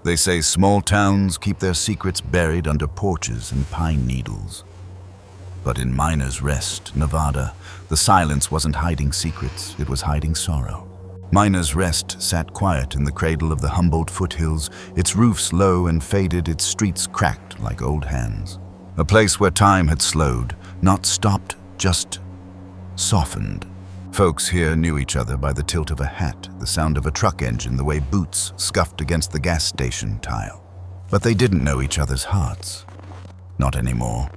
They say small towns keep their secrets buried under porches and pine needles. But in Miner's Rest, Nevada, the silence wasn't hiding secrets, it was hiding sorrow. Miner's Rest sat quiet in the cradle of the Humboldt foothills, its roofs low and faded, its streets cracked like old hands. A place where time had slowed, not stopped, just softened. Folks here knew each other by the tilt of a hat, the sound of a truck engine, the way boots scuffed against the gas station tile. But they didn't know each other's hearts. Not anymore.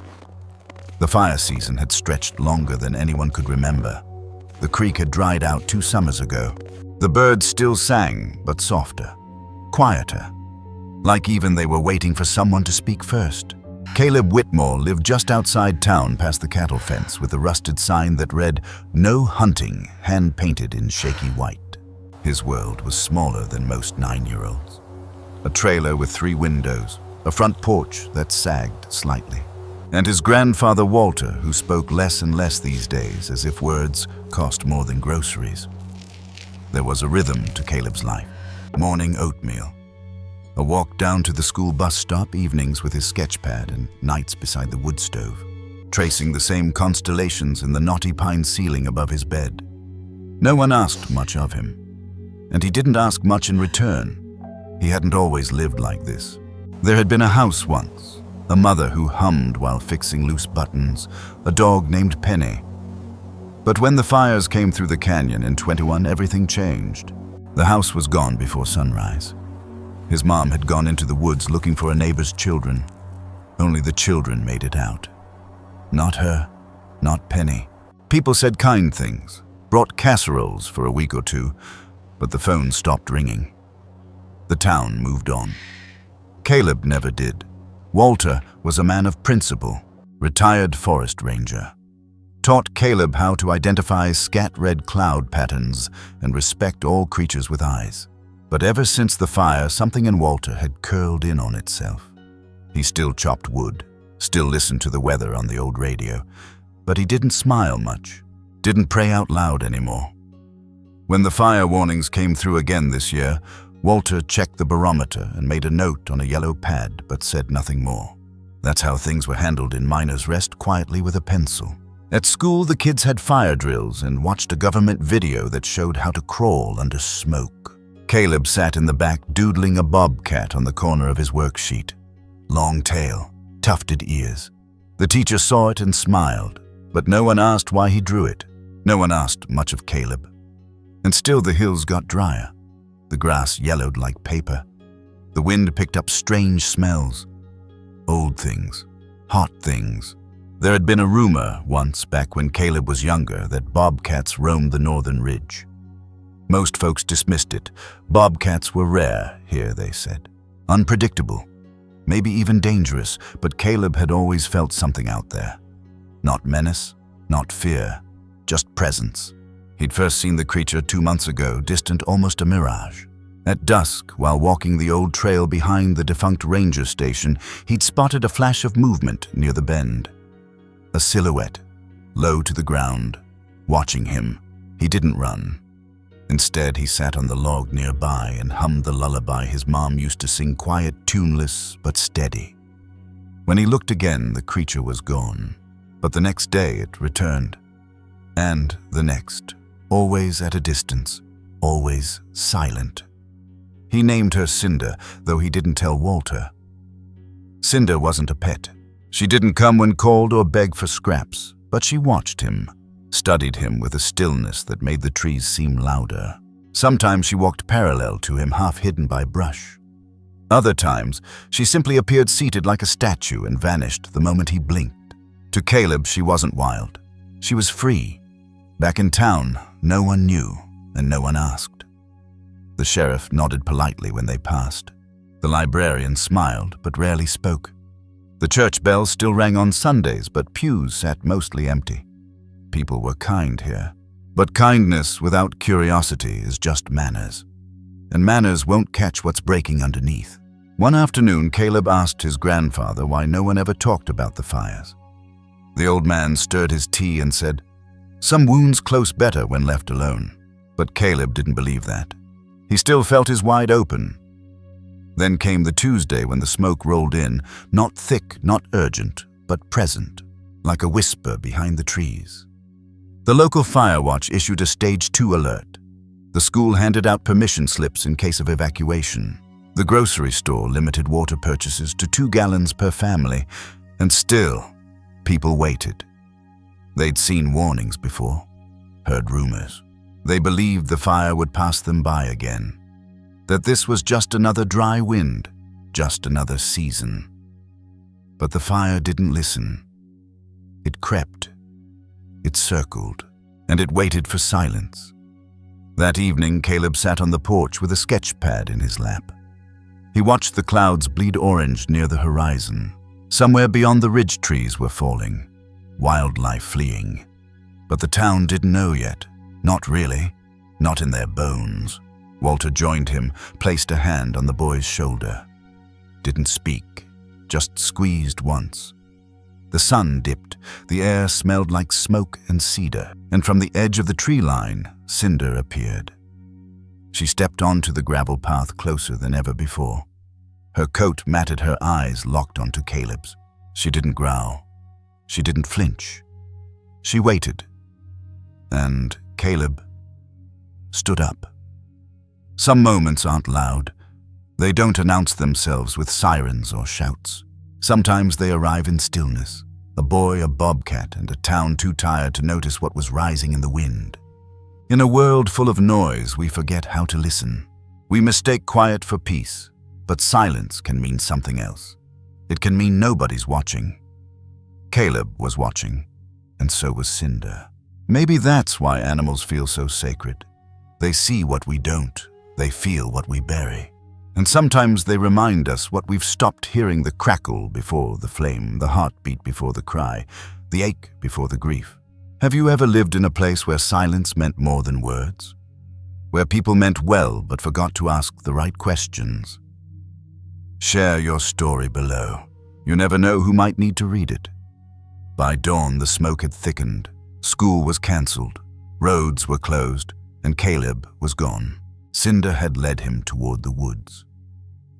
The fire season had stretched longer than anyone could remember. The creek had dried out 2 summers ago. The birds still sang, but softer, quieter, like even they were waiting for someone to speak first. Caleb Whitmore lived just outside town past the cattle fence with a rusted sign that read, "No hunting," hand-painted in shaky white. His world was smaller than most 9-year-olds. A trailer with 3 windows, a front porch that sagged slightly, and his grandfather Walter, who spoke less and less these days, as if words cost more than groceries. There was a rhythm to Caleb's life. Morning oatmeal, a walk down to the school bus stop evenings with his sketch pad, and nights beside the wood stove, tracing the same constellations in the knotty pine ceiling above his bed. No one asked much of him, and he didn't ask much in return. He hadn't always lived like this. There had been a house once, a mother who hummed while fixing loose buttons, a dog named Penny. But when the fires came through the canyon in 21, everything changed. The house was gone before sunrise. His mom had gone into the woods looking for a neighbor's children. Only the children made it out. Not her, not Penny. People said kind things, brought casseroles for a week or 2, but the phone stopped ringing. The town moved on. Caleb never did. Walter was a man of principle, retired forest ranger. Taught Caleb how to identify scat-red cloud patterns and respect all creatures with eyes. But ever since the fire, something in Walter had curled in on itself. He still chopped wood, still listened to the weather on the old radio, but he didn't smile much, didn't pray out loud anymore. When the fire warnings came through again this year, Walter checked the barometer and made a note on a yellow pad, but said nothing more. That's how things were handled in Miner's Rest, quietly with a pencil. At school, the kids had fire drills and watched a government video that showed how to crawl under smoke. Caleb sat in the back doodling a bobcat on the corner of his worksheet. Long tail, tufted ears. The teacher saw it and smiled, but no one asked why he drew it. No one asked much of Caleb. And still the hills got drier. The grass yellowed like paper. The wind picked up strange smells. Old things, hot things. There had been a rumor once, back when Caleb was younger, that bobcats roamed the northern ridge. Most folks dismissed it. Bobcats were rare here, they said. Unpredictable, maybe even dangerous, but Caleb had always felt something out there. Not menace, not fear, just presence. He'd first seen the creature 2 months ago, distant, almost a mirage. At dusk, while walking the old trail behind the defunct ranger station, he'd spotted a flash of movement near the bend. A silhouette, low to the ground, watching him. He didn't run. Instead, he sat on the log nearby and hummed the lullaby his mom used to sing, quiet, tuneless, but steady. When he looked again, the creature was gone. But the next day it returned. And the next, always at a distance, always silent. He named her Cinder, though he didn't tell Walter. Cinder wasn't a pet. She didn't come when called or beg for scraps, but she watched him, studied him with a stillness that made the trees seem louder. Sometimes she walked parallel to him, half hidden by brush. Other times, she simply appeared seated like a statue and vanished the moment he blinked. To Caleb, she wasn't wild. She was free. Back in town, no one knew, and no one asked. The sheriff nodded politely when they passed. The librarian smiled, but rarely spoke. The church bells still rang on Sundays, but pews sat mostly empty. People were kind here. But kindness without curiosity is just manners. And manners won't catch what's breaking underneath. One afternoon, Caleb asked his grandfather why no one ever talked about the fires. The old man stirred his tea and said, "Some wounds close better when left alone." But Caleb didn't believe that. He still felt his wide open. Then came the Tuesday when the smoke rolled in, not thick, not urgent, but present, like a whisper behind the trees. The local fire watch issued a Stage 2 alert. The school handed out permission slips in case of evacuation. The grocery store limited water purchases to 2 gallons per family, and still, people waited. They'd seen warnings before, heard rumors. They believed the fire would pass them by again, that this was just another dry wind, just another season. But the fire didn't listen. It crept, it circled, and it waited for silence. That evening, Caleb sat on the porch with a sketch pad in his lap. He watched the clouds bleed orange near the horizon. Somewhere beyond the ridge trees were falling, wildlife fleeing. But the town didn't know yet. Not really, not in their bones. Walter joined him, placed a hand on the boy's shoulder. Didn't speak, just squeezed once. The sun dipped, the air smelled like smoke and cedar, and from the edge of the tree line, Cinder appeared. She stepped onto the gravel path closer than ever before. Her coat matted her eyes locked onto Caleb's. She didn't growl. She didn't flinch. She waited. And Caleb stood up. Some moments aren't loud. They don't announce themselves with sirens or shouts. Sometimes they arrive in stillness. A boy, a bobcat, and a town too tired to notice what was rising in the wind. In a world full of noise, we forget how to listen. We mistake quiet for peace, but silence can mean something else. It can mean nobody's watching. Caleb was watching, and so was Cinder. Maybe that's why animals feel so sacred. They see what we don't. They feel what we bury. And sometimes they remind us what we've stopped hearing: the crackle before the flame, the heartbeat before the cry, the ache before the grief. Have you ever lived in a place where silence meant more than words? Where people meant well but forgot to ask the right questions? Share your story below. You never know who might need to read it. By dawn, the smoke had thickened. School was cancelled. Roads were closed, and Caleb was gone. Cinder had led him toward the woods.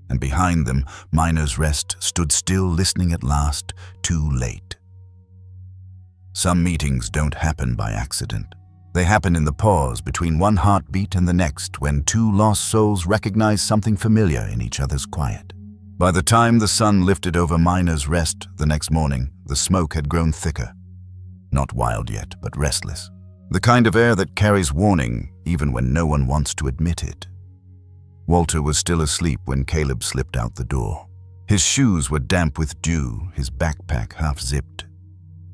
And behind them, Miner's Rest stood still, listening at last, too late. Some meetings don't happen by accident. They happen in the pause between one heartbeat and the next, when 2 lost souls recognize something familiar in each other's quiet. By the time the sun lifted over Miner's Rest the next morning, the smoke had grown thicker. Not wild yet, but restless. The kind of air that carries warning even when no one wants to admit it. Walter was still asleep when Caleb slipped out the door. His shoes were damp with dew, his backpack half-zipped.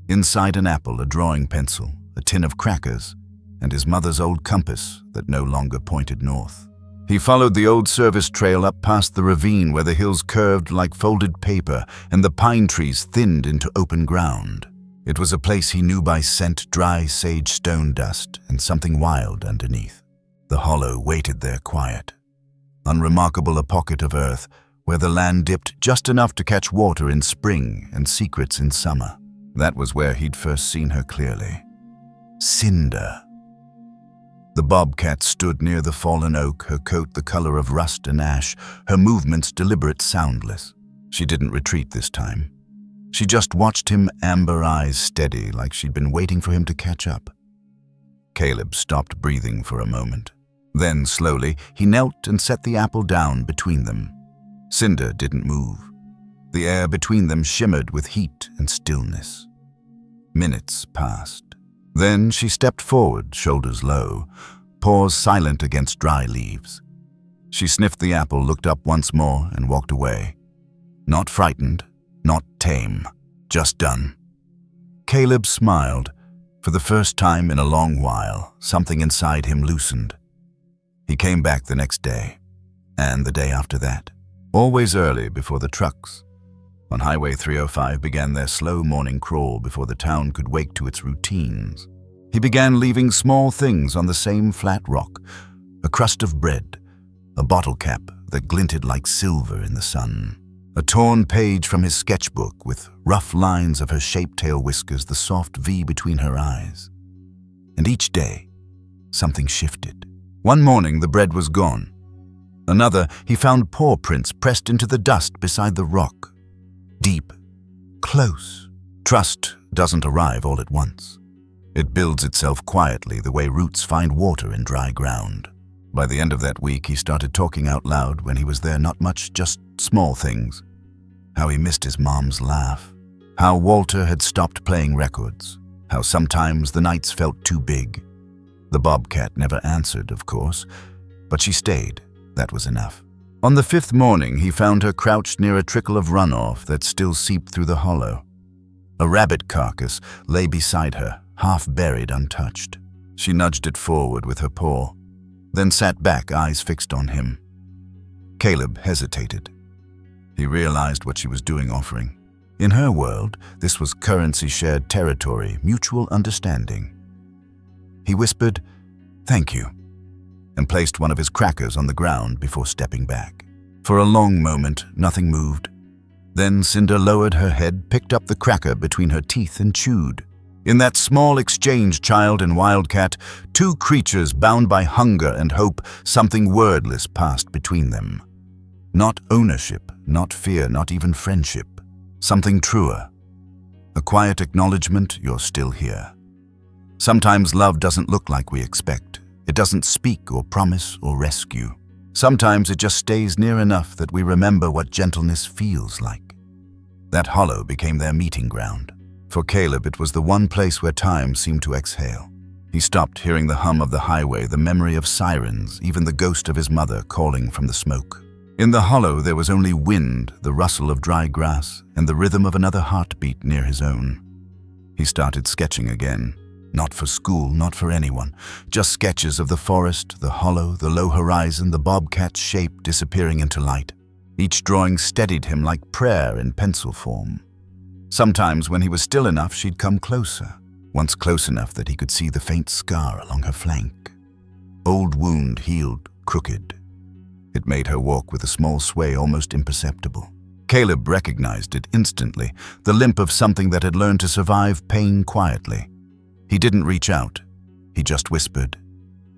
Inside an apple, a drawing pencil, a tin of crackers, and his mother's old compass that no longer pointed north. He followed the old service trail up past the ravine where the hills curved like folded paper and the pine trees thinned into open ground. It was a place he knew by scent: dry sage stone dust and something wild underneath. The hollow waited there quiet. Unremarkable, a pocket of earth where the land dipped just enough to catch water in spring and secrets in summer. That was where he'd first seen her clearly. Cinder. The bobcat stood near the fallen oak, her coat the color of rust and ash, her movements deliberate, soundless. She didn't retreat this time. She just watched him, amber eyes steady, like she'd been waiting for him to catch up. Caleb stopped breathing for a moment. Then, slowly, he knelt and set the apple down between them. Cinder didn't move. The air between them shimmered with heat and stillness. Minutes passed. Then she stepped forward, shoulders low, paws silent against dry leaves. She sniffed the apple, looked up once more, and walked away. Not frightened, not tame, just done. Caleb smiled. For the first time in a long while, something inside him loosened. He came back the next day, and the day after that, always early before the trucks. On Highway 305 began their slow morning crawl before the town could wake to its routines. He began leaving small things on the same flat rock: a crust of bread, a bottle cap that glinted like silver in the sun, a torn page from his sketchbook with rough lines of her shape-tail whiskers, the soft V between her eyes. And each day, something shifted. One morning, the bread was gone. Another, he found paw prints pressed into the dust beside the rock. Deep, close. Trust doesn't arrive all at once. It builds itself quietly the way roots find water in dry ground. By the end of that week, he started talking out loud when he was there, not much, just small things. How he missed his mom's laugh. How Walter had stopped playing records. How sometimes the nights felt too big. The bobcat never answered, of course, but she stayed. That was enough. On the 5th morning, he found her crouched near a trickle of runoff that still seeped through the hollow. A rabbit carcass lay beside her, half buried, untouched. She nudged it forward with her paw, then sat back, eyes fixed on him. Caleb hesitated. He realized what she was doing, offering. In her world, this was currency-shared territory, mutual understanding. He whispered, "Thank you," and placed one of his crackers on the ground before stepping back. For a long moment, nothing moved. Then Cinder lowered her head, picked up the cracker between her teeth, and chewed. In that small exchange, child and wildcat, two creatures bound by hunger and hope, something wordless passed between them. Not ownership, not fear, not even friendship. Something truer. A quiet acknowledgement you're still here. Sometimes love doesn't look like we expect. It doesn't speak or promise or rescue. Sometimes it just stays near enough that we remember what gentleness feels like. That hollow became their meeting ground. For Caleb, it was the one place where time seemed to exhale. He stopped, hearing the hum of the highway, the memory of sirens, even the ghost of his mother calling from the smoke. In the hollow there was only wind, the rustle of dry grass, and the rhythm of another heartbeat near his own. He started sketching again. Not for school, not for anyone. Just sketches of the forest, the hollow, the low horizon, the bobcat's shape disappearing into light. Each drawing steadied him like prayer in pencil form. Sometimes when he was still enough, she'd come closer. Once close enough that he could see the faint scar along her flank. Old wound healed, crooked. It made her walk with a small sway, almost imperceptible. Caleb recognized it instantly, the limp of something that had learned to survive pain quietly. He didn't reach out. He just whispered,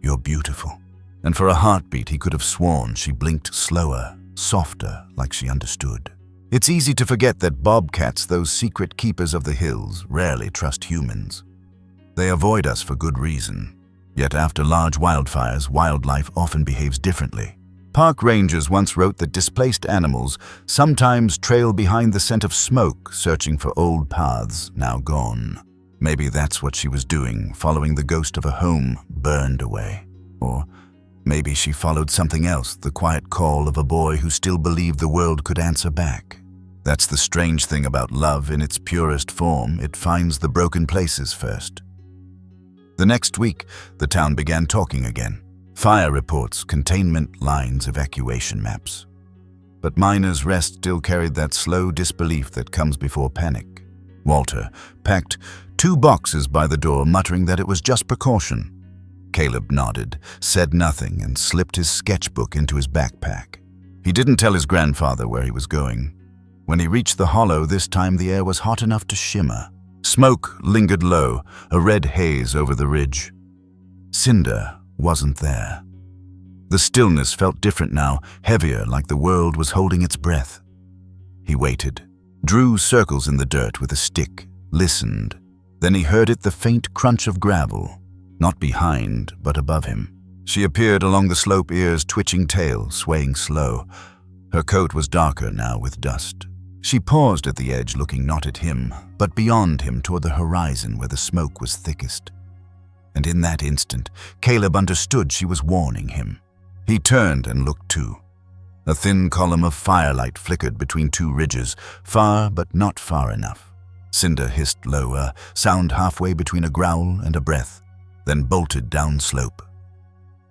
"You're beautiful." And for a heartbeat, he could have sworn she blinked slower, softer, like she understood. It's easy to forget that bobcats, those secret keepers of the hills, rarely trust humans. They avoid us for good reason. Yet after large wildfires, wildlife often behaves differently. Park rangers once wrote that displaced animals sometimes trail behind the scent of smoke, searching for old paths now gone. Maybe that's what she was doing, following the ghost of a home burned away. Or maybe she followed something else, the quiet call of a boy who still believed the world could answer back. That's the strange thing about love in its purest form. It finds the broken places first. The next week, the town began talking again. Fire reports, containment lines, evacuation maps. But Miner's Rest still carried that slow disbelief that comes before panic. Walter packed 2 boxes by the door, muttering that it was just precaution. Caleb nodded, said nothing, and slipped his sketchbook into his backpack. He didn't tell his grandfather where he was going. When he reached the hollow, this time the air was hot enough to shimmer. Smoke lingered low, a red haze over the ridge. Cinder wasn't there. The stillness felt different now, heavier, like the world was holding its breath. He waited, drew circles in the dirt with a stick, listened. Then he heard it, the faint crunch of gravel, not behind, but above him. She appeared along the slope, ears twitching, tail swaying slow. Her coat was darker now with dust. She paused at the edge, looking not at him, but beyond him toward the horizon where the smoke was thickest. And in that instant, Caleb understood she was warning him. He turned and looked too. A thin column of firelight flickered between 2 ridges, far but not far enough. Cinder hissed low, a sound halfway between a growl and a breath, then bolted down slope.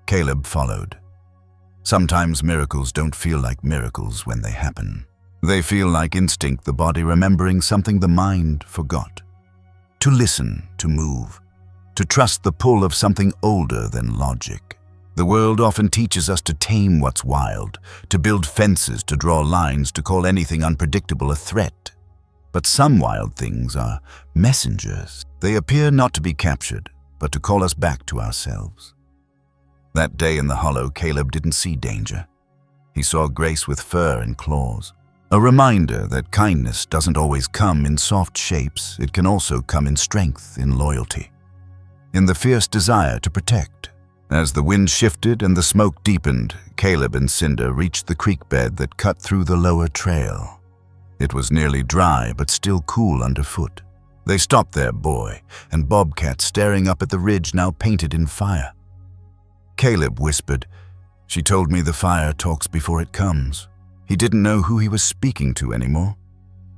Caleb followed. Sometimes miracles don't feel like miracles when they happen. They feel like instinct, the body remembering something the mind forgot. To listen, to move, to trust the pull of something older than logic. The world often teaches us to tame what's wild, to build fences, to draw lines, to call anything unpredictable a threat. But some wild things are messengers. They appear not to be captured, but to call us back to ourselves. That day in the hollow, Caleb didn't see danger. He saw Grace with fur and claws. A reminder that kindness doesn't always come in soft shapes, it can also come in strength, in loyalty, in the fierce desire to protect. As the wind shifted and the smoke deepened, Caleb and Cinder reached the creek bed that cut through the lower trail. It was nearly dry, but still cool underfoot. They stopped their boy, and Bobcat staring up at the ridge now painted in fire. Caleb whispered, "She told me the fire talks before it comes." He didn't know who he was speaking to anymore.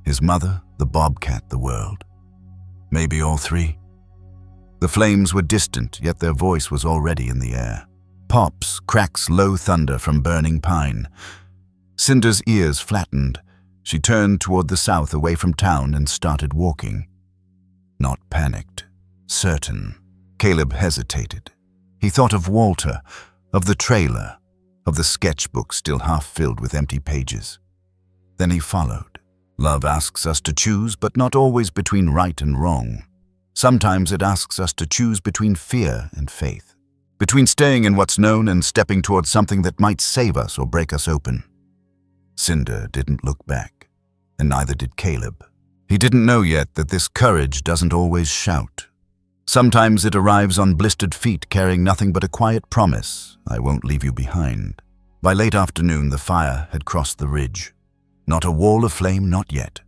His mother, the bobcat, the world. Maybe all three. The flames were distant, yet their voice was already in the air. Pops, cracks, low thunder from burning pine. Cinder's ears flattened. She turned toward the south, away from town, and started walking. Not panicked, certain. Caleb hesitated. He thought of Walter, of the trailer, of the sketchbook still half filled with empty pages. Then he followed. Love asks us to choose, but not always between right and wrong. Sometimes it asks us to choose between fear and faith, between staying in what's known and stepping towards something that might save us or break us open. Cinder didn't look back, and neither did Caleb. He didn't know yet that this courage doesn't always shout. Sometimes it arrives on blistered feet carrying nothing but a quiet promise, "I won't leave you behind." By late afternoon, the fire had crossed the ridge. Not a wall of flame, not yet,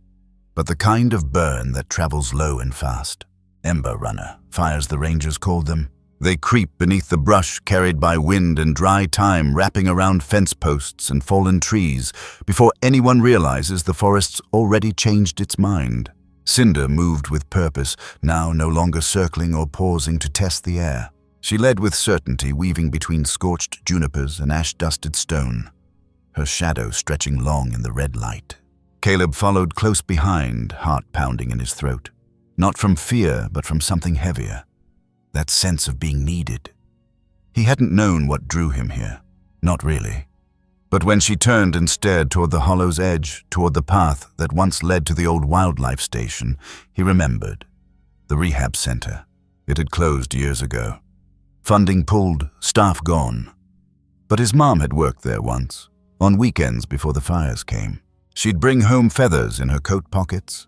but the kind of burn that travels low and fast. Ember runner, fires the rangers called them. They creep beneath the brush carried by wind and dry time, wrapping around fence posts and fallen trees before anyone realizes the forest's already changed its mind. Cinder moved with purpose, now no longer circling or pausing to test the air. She led with certainty, weaving between scorched junipers and ash-dusted stone, her shadow stretching long in the red light. Caleb followed close behind, heart pounding in his throat. Not from fear, but from something heavier. That sense of being needed. He hadn't known what drew him here. Not really. But when she turned and stared toward the hollow's edge, toward the path that once led to the old wildlife station, he remembered. The rehab center. It had closed years ago. Funding pulled, staff gone. But his mom had worked there once, on weekends before the fires came. She'd bring home feathers in her coat pockets,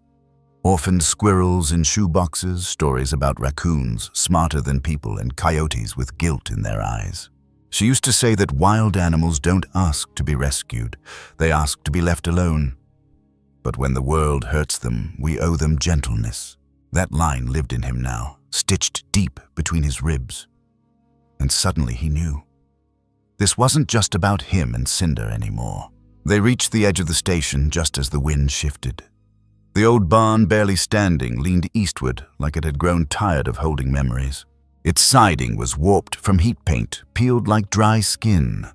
orphaned squirrels in shoe boxes, stories about raccoons smarter than people and coyotes with guilt in their eyes. She used to say that wild animals don't ask to be rescued, they ask to be left alone. But when the world hurts them, we owe them gentleness. That line lived in him now, stitched deep between his ribs. And suddenly he knew. This wasn't just about him and Cinder anymore. They reached the edge of the station just as the wind shifted. The old barn, barely standing, leaned eastward like it had grown tired of holding memories. Its siding was warped from heat paint, peeled like dry skin.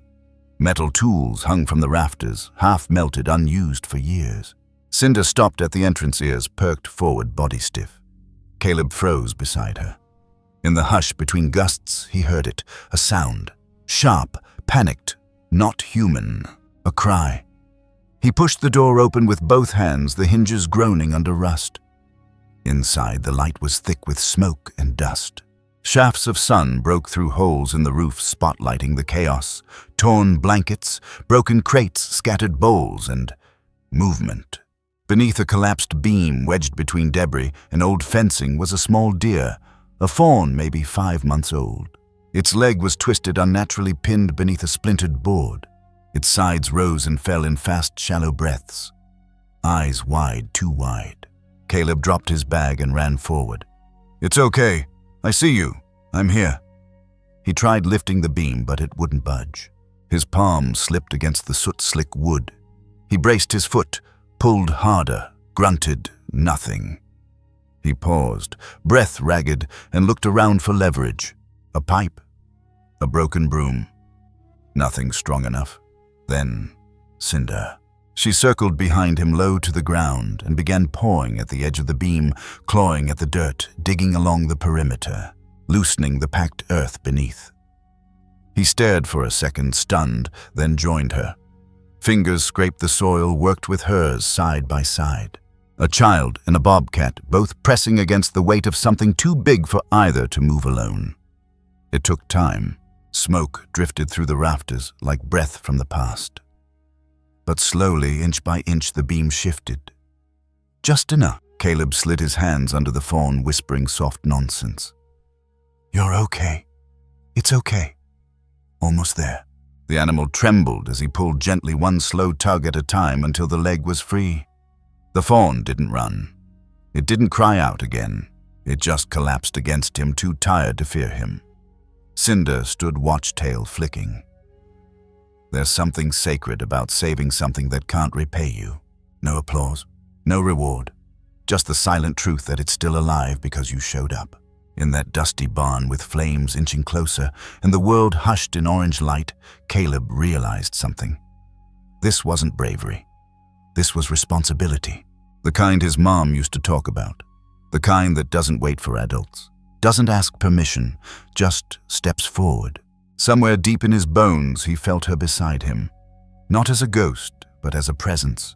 Metal tools hung from the rafters, half melted, unused for years. Cinder stopped at the entrance, ears perked forward, body stiff. Caleb froze beside her. In the hush between gusts, he heard it, a sound. Sharp, panicked, not human. A cry. He pushed the door open with both hands, the hinges groaning under rust. Inside, the light was thick with smoke and dust. Shafts of sun broke through holes in the roof, spotlighting the chaos. Torn blankets, broken crates, scattered bowls, and movement. Beneath a collapsed beam wedged between debris and old fencing was a small deer, a fawn maybe 5 months old. Its leg was twisted, unnaturally pinned beneath a splintered board. Its sides rose and fell in fast, shallow breaths. Eyes wide, too wide. Caleb dropped his bag and ran forward. "It's okay. I see you. I'm here." He tried lifting the beam, but it wouldn't budge. His palm slipped against the soot-slick wood. He braced his foot, pulled harder, grunted, nothing. He paused, breath ragged, and looked around for leverage. A pipe. A broken broom. Nothing strong enough. Then, Cinder. She circled behind him low to the ground and began pawing at the edge of the beam, clawing at the dirt, digging along the perimeter, loosening the packed earth beneath. He stared for a second, stunned, then joined her. Fingers scraped the soil, worked with hers side by side. A child and a bobcat, both pressing against the weight of something too big for either to move alone. It took time. Smoke drifted through the rafters like breath from the past. But slowly, inch by inch, the beam shifted. Just enough. Caleb slid his hands under the fawn, whispering soft nonsense. "You're okay. It's okay. Almost there." The animal trembled as he pulled gently, one slow tug at a time, until the leg was free. The fawn didn't run. It didn't cry out again. It just collapsed against him, too tired to fear him. Cinder stood watch-tail flicking. There's something sacred about saving something that can't repay you. No applause, no reward, just the silent truth that it's still alive because you showed up. In that dusty barn with flames inching closer and the world hushed in orange light, Caleb realized something. This wasn't bravery. This was responsibility. The kind his mom used to talk about. The kind that doesn't wait for adults, doesn't ask permission, just steps forward. Somewhere deep in his bones, he felt her beside him. Not as a ghost, but as a presence,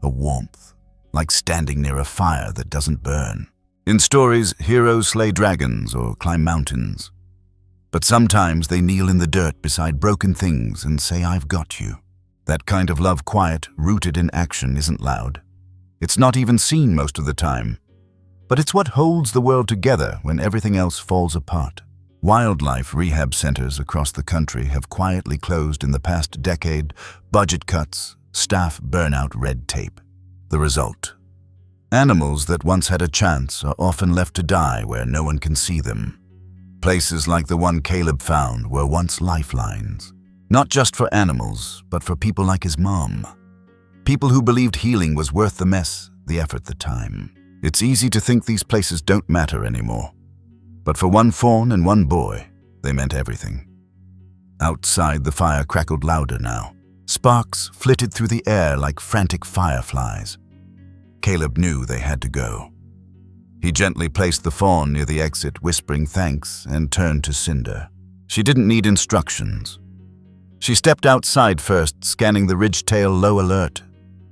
a warmth, like standing near a fire that doesn't burn. In stories, heroes slay dragons or climb mountains. But sometimes they kneel in the dirt beside broken things and say, "I've got you." That kind of love, quiet, rooted in action, isn't loud. It's not even seen most of the time. But it's what holds the world together when everything else falls apart. Wildlife rehab centers across the country have quietly closed in the past decade. Budget cuts, staff burnout, red tape. The result: animals that once had a chance are often left to die where no one can see them. Places like the one Caleb found were once lifelines. Not just for animals, but for people like his mom. People who believed healing was worth the mess, the effort, the time. It's easy to think these places don't matter anymore. But for one fawn and one boy, they meant everything. Outside, the fire crackled louder now. Sparks flitted through the air like frantic fireflies. Caleb knew they had to go. He gently placed the fawn near the exit, whispering thanks, and turned to Cinder. She didn't need instructions. She stepped outside first, scanning the ridgetail, low alert.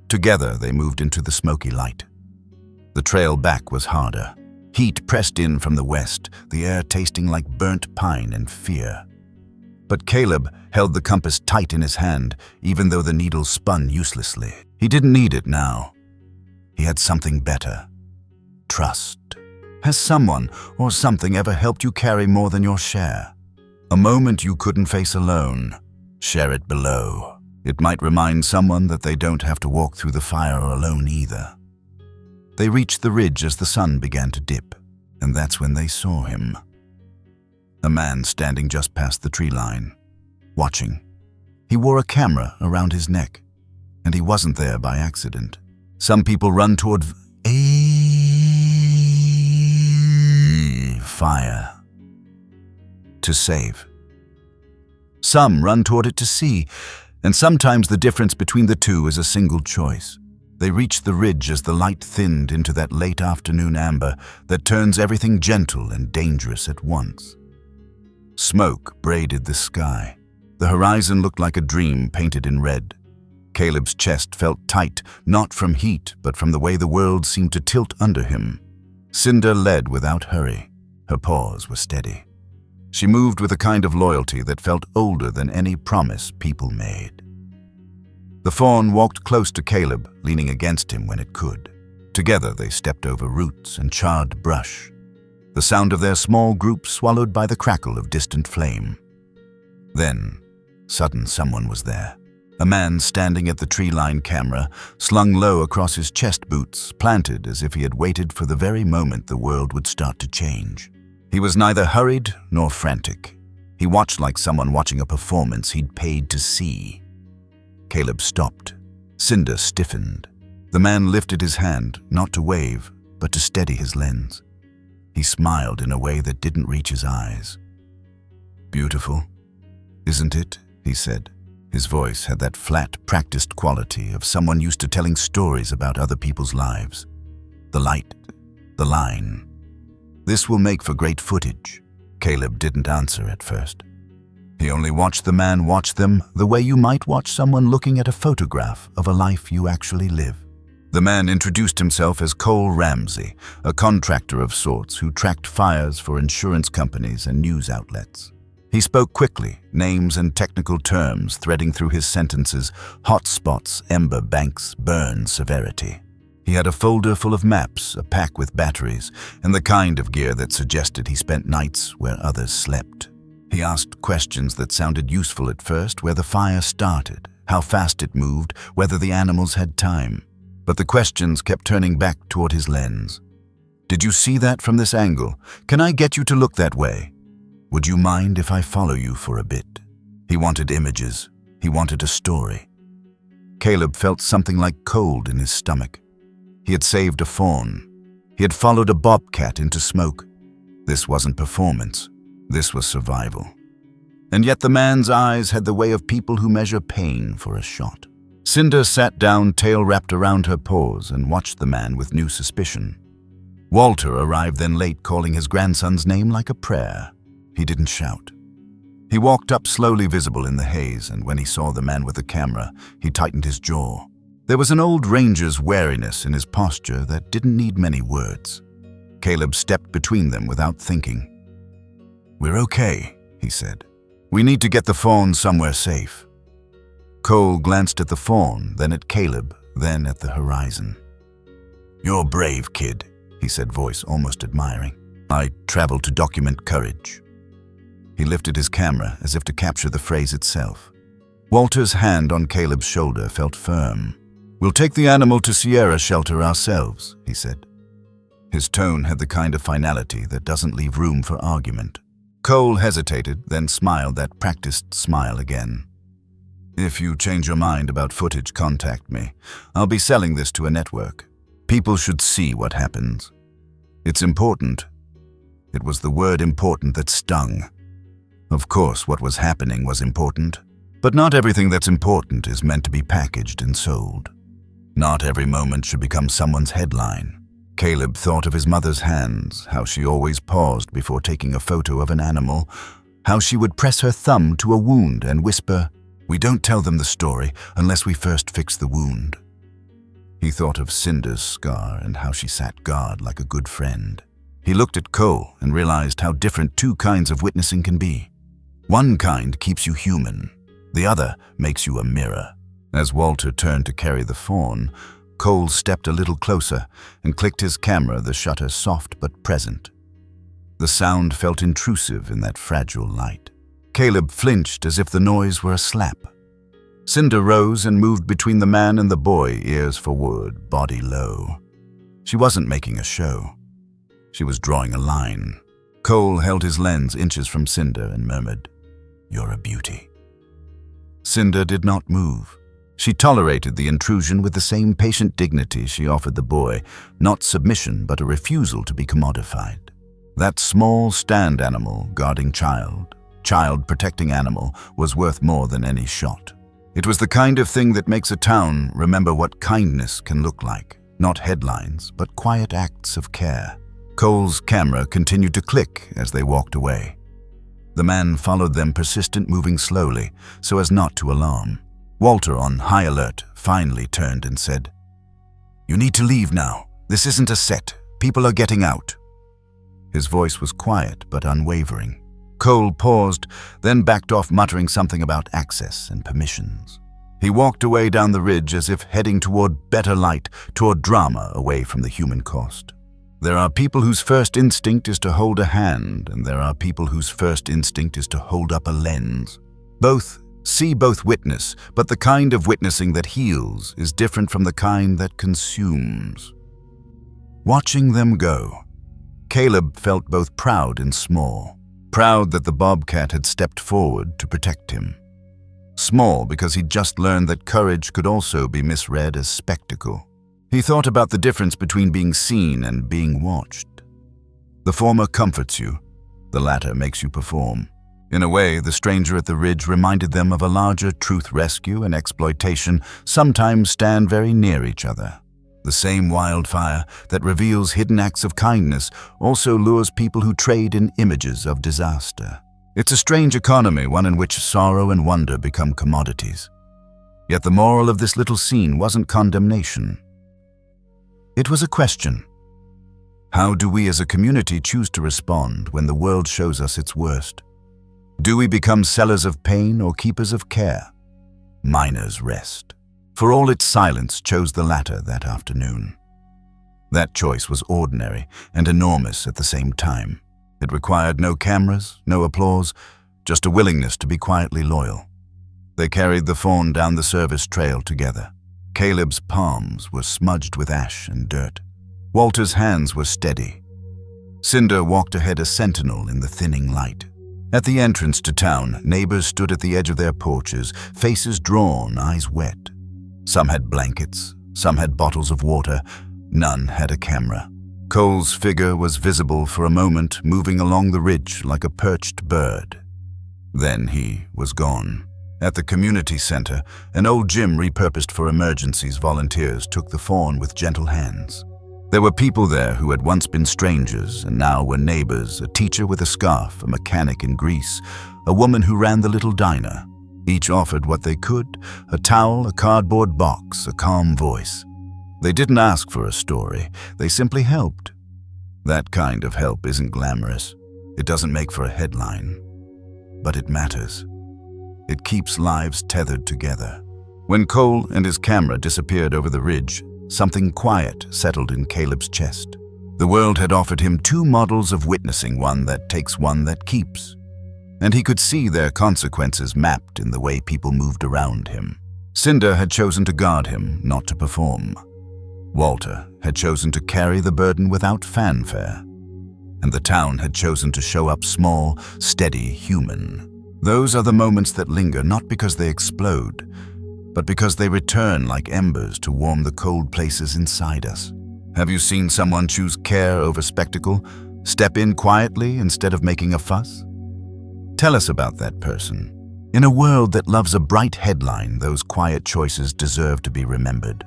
Together, they moved into the smoky light. The trail back was harder. Heat pressed in from the west, the air tasting like burnt pine and fear. But Caleb held the compass tight in his hand, even though the needle spun uselessly. He didn't need it now. He had something better. Trust. Has someone or something ever helped you carry more than your share? A moment you couldn't face alone. Share it below. It might remind someone that they don't have to walk through the fire alone either. They reached the ridge as the sun began to dip, and that's when they saw him. A man standing just past the tree line, watching. He wore a camera around his neck, and he wasn't there by accident. Some people run toward fire to save. Some run toward it to see, and sometimes the difference between the two is a single choice. They reached the ridge as the light thinned into that late afternoon amber that turns everything gentle and dangerous at once. Smoke braided the sky. The horizon looked like a dream painted in red. Caleb's chest felt tight, not from heat, but from the way the world seemed to tilt under him. Cinder led without hurry. Her paws were steady. She moved with a kind of loyalty that felt older than any promise people made. The fawn walked close to Caleb, leaning against him when it could. Together they stepped over roots and charred brush, the sound of their small group swallowed by the crackle of distant flame. Then, sudden someone was there. A man standing at the tree-line camera, slung low across his chest boots, planted as if he had waited for the very moment the world would start to change. He was neither hurried nor frantic. He watched like someone watching a performance he'd paid to see. Caleb stopped. Cinder stiffened. The man lifted his hand, not to wave, but to steady his lens. He smiled in a way that didn't reach his eyes. "Beautiful, isn't it?" he said. His voice had that flat, practiced quality of someone used to telling stories about other people's lives. The light, the line. This will make for great footage. Caleb didn't answer at first. He only watched the man watch them the way you might watch someone looking at a photograph of a life you actually live. The man introduced himself as Cole Ramsey, a contractor of sorts who tracked fires for insurance companies and news outlets. He spoke quickly, names and technical terms threading through his sentences: hot spots, ember banks, burn severity. He had a folder full of maps, a pack with batteries, and the kind of gear that suggested he spent nights where others slept. He asked questions that sounded useful at first: where the fire started, how fast it moved, whether the animals had time. But the questions kept turning back toward his lens. Did you see that from this angle? Can I get you to look that way? Would you mind if I follow you for a bit? He wanted images. He wanted a story. Caleb felt something like cold in his stomach. He had saved a fawn. He had followed a bobcat into smoke. This wasn't performance. This was survival. And yet the man's eyes had the way of people who measure pain for a shot. Cinder sat down, tail wrapped around her paws, and watched the man with new suspicion. Walter arrived then late, calling his grandson's name like a prayer. He didn't shout. He walked up, slowly visible in the haze, and when he saw the man with the camera, he tightened his jaw. There was an old ranger's wariness in his posture that didn't need many words. Caleb stepped between them without thinking. "We're okay," he said. "We need to get the fawn somewhere safe." Cole glanced at the fawn, then at Caleb, then at the horizon. "You're brave, kid," he said, voice almost admiring. "I traveled to document courage." He lifted his camera as if to capture the phrase itself. Walter's hand on Caleb's shoulder felt firm. "We'll take the animal to Sierra Shelter ourselves," he said. His tone had the kind of finality that doesn't leave room for argument. Cole hesitated, then smiled that practiced smile again. "If you change your mind about footage, contact me. I'll be selling this to a network. People should see what happens. It's important." It was the word important that stung. Of course, what was happening was important, but not everything that's important is meant to be packaged and sold. Not every moment should become someone's headline. Caleb thought of his mother's hands, how she always paused before taking a photo of an animal, how she would press her thumb to a wound and whisper, "We don't tell them the story unless we first fix the wound." He thought of Cinder's scar and how she sat guard like a good friend. He looked at Cole and realized how different two kinds of witnessing can be. One kind keeps you human. The other makes you a mirror. As Walter turned to carry the fawn, Cole stepped a little closer and clicked his camera, the shutter soft but present. The sound felt intrusive in that fragile light. Caleb flinched as if the noise were a slap. Cinder rose and moved between the man and the boy, ears forward, body low. She wasn't making a show. She was drawing a line. Cole held his lens inches from Cinder and murmured, "You're a beauty." Cinder did not move. She tolerated the intrusion with the same patient dignity she offered the boy, not submission but a refusal to be commodified. That small stand animal guarding child protecting animal, was worth more than any shot. It was the kind of thing that makes a town remember what kindness can look like, not headlines, but quiet acts of care. Cole's camera continued to click as they walked away. The man followed them, persistent, moving slowly, so as not to alarm. Walter, on high alert, finally turned and said, "You need to leave now. This isn't a set. People are getting out." His voice was quiet but unwavering. Cole paused, then backed off, muttering something about access and permissions. He walked away down the ridge as if heading toward better light, toward drama, away from the human cost. There are people whose first instinct is to hold a hand, and there are people whose first instinct is to hold up a lens. Both witness, but the kind of witnessing that heals is different from the kind that consumes. Watching them go, Caleb felt both proud and small. Proud that the bobcat had stepped forward to protect him. Small because he'd just learned that courage could also be misread as spectacle. He thought about the difference between being seen and being watched. The former comforts you, the latter makes you perform. In a way, the stranger at the ridge reminded them of a larger truth. Rescue and exploitation sometimes stand very near each other. The same wildfire that reveals hidden acts of kindness also lures people who trade in images of disaster. It's a strange economy, one in which sorrow and wonder become commodities. Yet the moral of this little scene wasn't condemnation. It was a question. How do we as a community choose to respond when the world shows us its worst? Do we become sellers of pain or keepers of care? Miner's Rest, for all its silence, chose the latter that afternoon. That choice was ordinary and enormous at the same time. It required no cameras, no applause, just a willingness to be quietly loyal. They carried the fawn down the service trail together. Caleb's palms were smudged with ash and dirt. Walter's hands were steady. Cinder walked ahead, a sentinel in the thinning light. At the entrance to town, neighbors stood at the edge of their porches, faces drawn, eyes wet. Some had blankets, some had bottles of water, none had a camera. Cole's figure was visible for a moment, moving along the ridge like a perched bird. Then he was gone. At the community center, an old gym repurposed for emergencies, volunteers took the fawn with gentle hands. There were people there who had once been strangers and now were neighbors, a teacher with a scarf, a mechanic in Greece, a woman who ran the little diner. Each offered what they could, a towel, a cardboard box, a calm voice. They didn't ask for a story, they simply helped. That kind of help isn't glamorous. It doesn't make for a headline. But it matters. It keeps lives tethered together. When Cole and his camera disappeared over the ridge, something quiet settled in Caleb's chest. The world had offered him two models of witnessing, one that takes, one that keeps. And he could see their consequences mapped in the way people moved around him. Cinder had chosen to guard him, not to perform. Walter had chosen to carry the burden without fanfare. And the town had chosen to show up small, steady, human. Those are the moments that linger, not because they explode, but because they return like embers to warm the cold places inside us. Have you seen someone choose care over spectacle? Step in quietly instead of making a fuss? Tell us about that person. In a world that loves a bright headline, those quiet choices deserve to be remembered.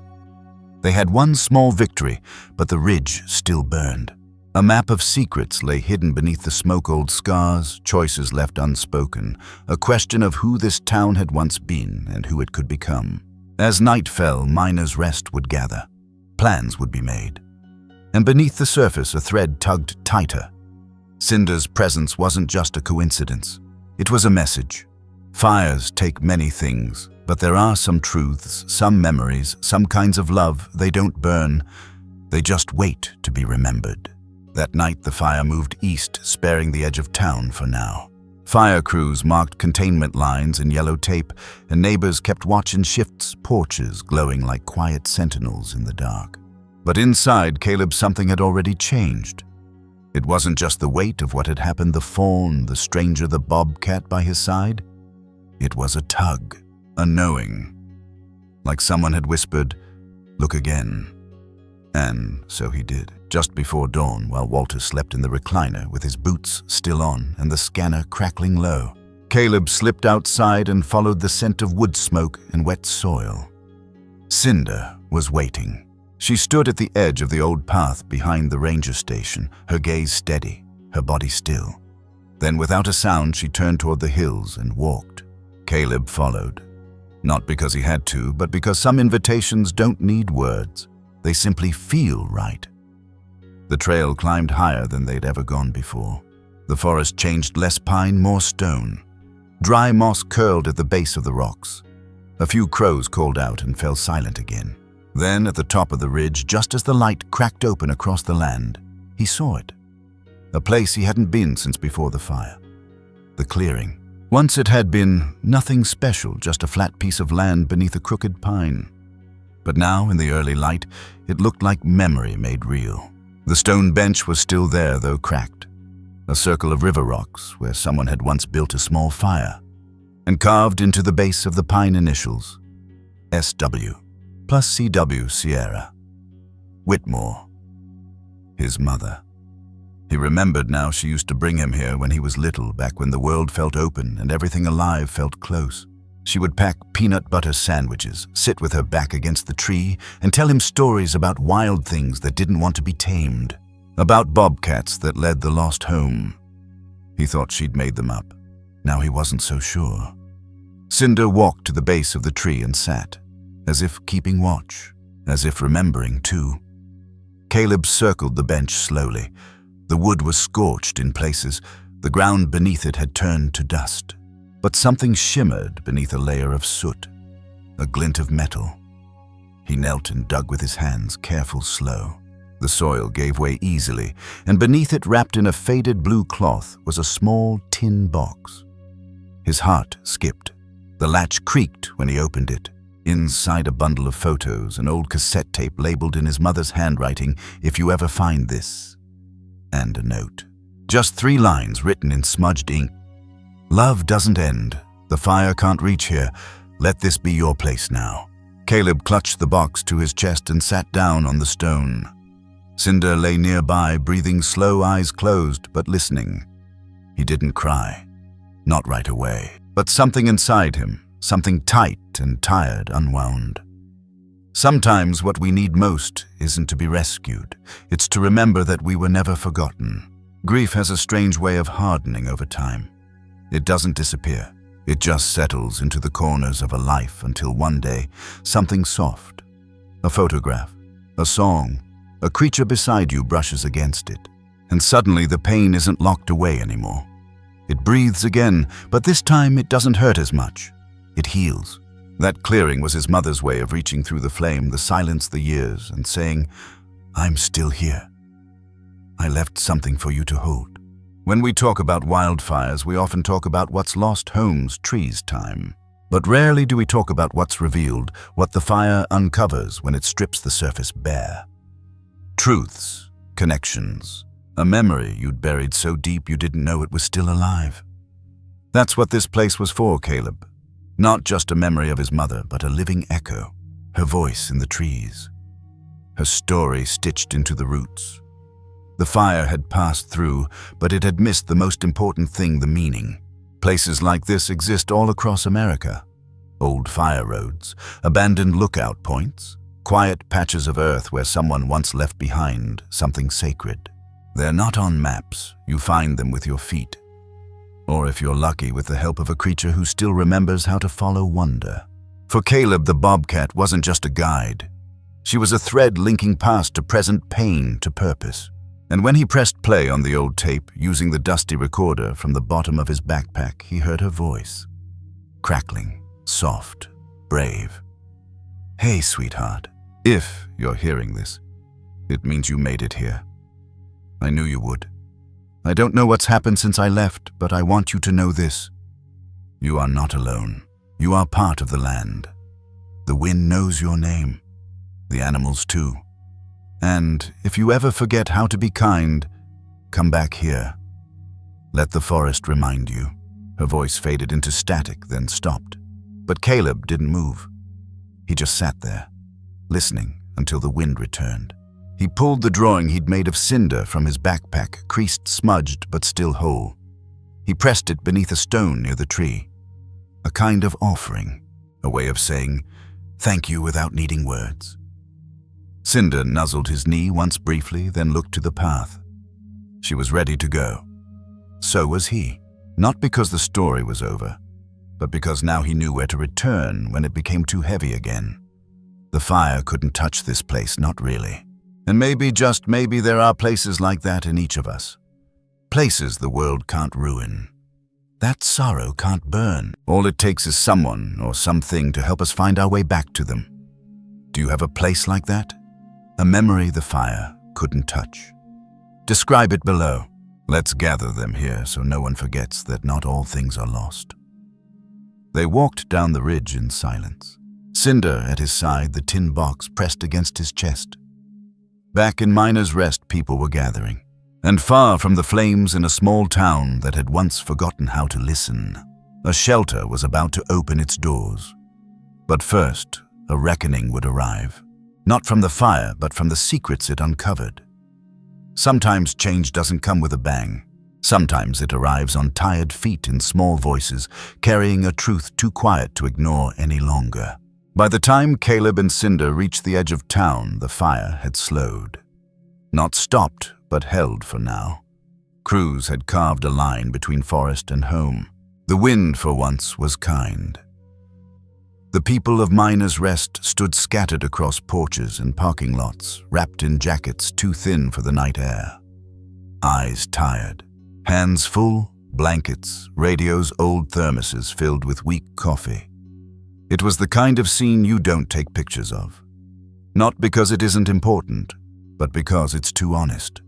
They had one small victory, but the ridge still burned. A map of secrets lay hidden beneath the smoke-old scars, choices left unspoken, a question of who this town had once been and who it could become. As night fell, Miner's Rest would gather. Plans would be made. And beneath the surface, a thread tugged tighter. Cinder's presence wasn't just a coincidence. It was a message. Fires take many things, but there are some truths, some memories, some kinds of love. They don't burn. They just wait to be remembered. That night, the fire moved east, sparing the edge of town for now. Fire crews marked containment lines in yellow tape, and neighbors kept watch in shifts, porches glowing like quiet sentinels in the dark. But inside Caleb, something had already changed. It wasn't just the weight of what had happened, the fawn, the stranger, the bobcat by his side. It was a tug, a knowing. Like someone had whispered, "Look again." And so he did. Just before dawn, while Walter slept in the recliner with his boots still on and the scanner crackling low, Caleb slipped outside and followed the scent of wood smoke and wet soil. Cinder was waiting. She stood at the edge of the old path behind the ranger station, her gaze steady, her body still. Then without a sound, she turned toward the hills and walked. Caleb followed. Not because he had to, but because some invitations don't need words. They simply feel right. The trail climbed higher than they'd ever gone before. The forest changed, less pine, more stone. Dry moss curled at the base of the rocks. A few crows called out and fell silent again. Then, at the top of the ridge, just as the light cracked open across the land, he saw it. A place he hadn't been since before the fire. The clearing. Once it had been nothing special, just a flat piece of land beneath a crooked pine. But now, in the early light, it looked like memory made real. The stone bench was still there, though cracked. A circle of river rocks where someone had once built a small fire. And carved into the base of the pine initials, SW, plus CW Sierra. Whitmore. His mother. He remembered now she used to bring him here when he was little, back when the world felt open and everything alive felt close. She would pack peanut butter sandwiches, sit with her back against the tree, and tell him stories about wild things that didn't want to be tamed, about bobcats that led the lost home. He thought she'd made them up. Now he wasn't so sure. Cinder walked to the base of the tree and sat, as if keeping watch, as if remembering too. Caleb circled the bench slowly. The wood was scorched in places, The ground beneath it had turned to dust, but something shimmered beneath a layer of soot, a glint of metal. He knelt and dug with his hands, careful, slow. The soil gave way easily, and beneath it, wrapped in a faded blue cloth, was a small tin box. His heart skipped. The latch creaked when he opened it. Inside, a bundle of photos, an old cassette tape labeled in his mother's handwriting, "If you ever find this," and a note. Just 3 lines written in smudged ink. "Love doesn't end. The fire can't reach here. Let this be your place now." Caleb clutched the box to his chest and sat down on the stone. Cinder lay nearby, breathing slow, eyes closed, but listening. He didn't cry. Not right away. But something inside him, something tight and tired, unwound. Sometimes what we need most isn't to be rescued. It's to remember that we were never forgotten. Grief has a strange way of hardening over time. It doesn't disappear. It just settles into the corners of a life until one day, something soft, a photograph, a song, a creature beside you brushes against it, and suddenly the pain isn't locked away anymore. It breathes again, but this time it doesn't hurt as much. It heals. That clearing was his mother's way of reaching through the flame, the silence, the years, and saying, "I'm still here. I left something for you to hold." When we talk about wildfires, we often talk about what's lost, homes, trees, time. But rarely do we talk about what's revealed, what the fire uncovers when it strips the surface bare. Truths, connections, a memory you'd buried so deep you didn't know it was still alive. That's what this place was for Caleb. Not just a memory of his mother, but a living echo, her voice in the trees, her story stitched into the roots. The fire had passed through, but it had missed the most important thing, the meaning. Places like this exist all across America. Old fire roads, abandoned lookout points, quiet patches of earth where someone once left behind something sacred. They're not on maps. You find them with your feet. Or if you're lucky, with the help of a creature who still remembers how to follow wonder. For Caleb, the bobcat wasn't just a guide. She was a thread linking past to present, pain to purpose. And when he pressed play on the old tape, using the dusty recorder from the bottom of his backpack, he heard her voice. Crackling, soft, brave. "Hey, sweetheart, if you're hearing this, it means you made it here. I knew you would. I don't know what's happened since I left, but I want you to know this. You are not alone. You are part of the land. The wind knows your name. The animals too. And if you ever forget how to be kind, come back here. Let the forest remind you." Her voice faded into static, then stopped. But Caleb didn't move. He just sat there, listening until the wind returned. He pulled the drawing he'd made of Cinder from his backpack, creased, smudged, but still whole. He pressed it beneath a stone near the tree. A kind of offering, a way of saying thank you without needing words. Cinder nuzzled his knee once briefly, then looked to the path. She was ready to go. So was he, not because the story was over, but because now he knew where to return when it became too heavy again. The fire couldn't touch this place, not really. And maybe, just maybe, there are places like that in each of us. Places the world can't ruin. That sorrow can't burn. All it takes is someone or something to help us find our way back to them. Do you have a place like that? A memory the fire couldn't touch? Describe it below. Let's gather them here so no one forgets that not all things are lost. They walked down the ridge in silence. Cinder at his side, the tin box pressed against his chest. Back in Miner's Rest, people were gathering. And far from the flames, in a small town that had once forgotten how to listen, a shelter was about to open its doors. But first, a reckoning would arrive. Not from the fire, but from the secrets it uncovered. Sometimes change doesn't come with a bang. Sometimes it arrives on tired feet in small voices, carrying a truth too quiet to ignore any longer. By the time Caleb and Cinder reached the edge of town, the fire had slowed. Not stopped, but held for now. Crews had carved a line between forest and home. The wind, for once, was kind. The people of Miner's Rest stood scattered across porches and parking lots, wrapped in jackets too thin for the night air. Eyes tired, Hands full, blankets, radios, old thermoses filled with weak coffee. It was the kind of scene you don't take pictures of. Not because it isn't important, but because it's too honest.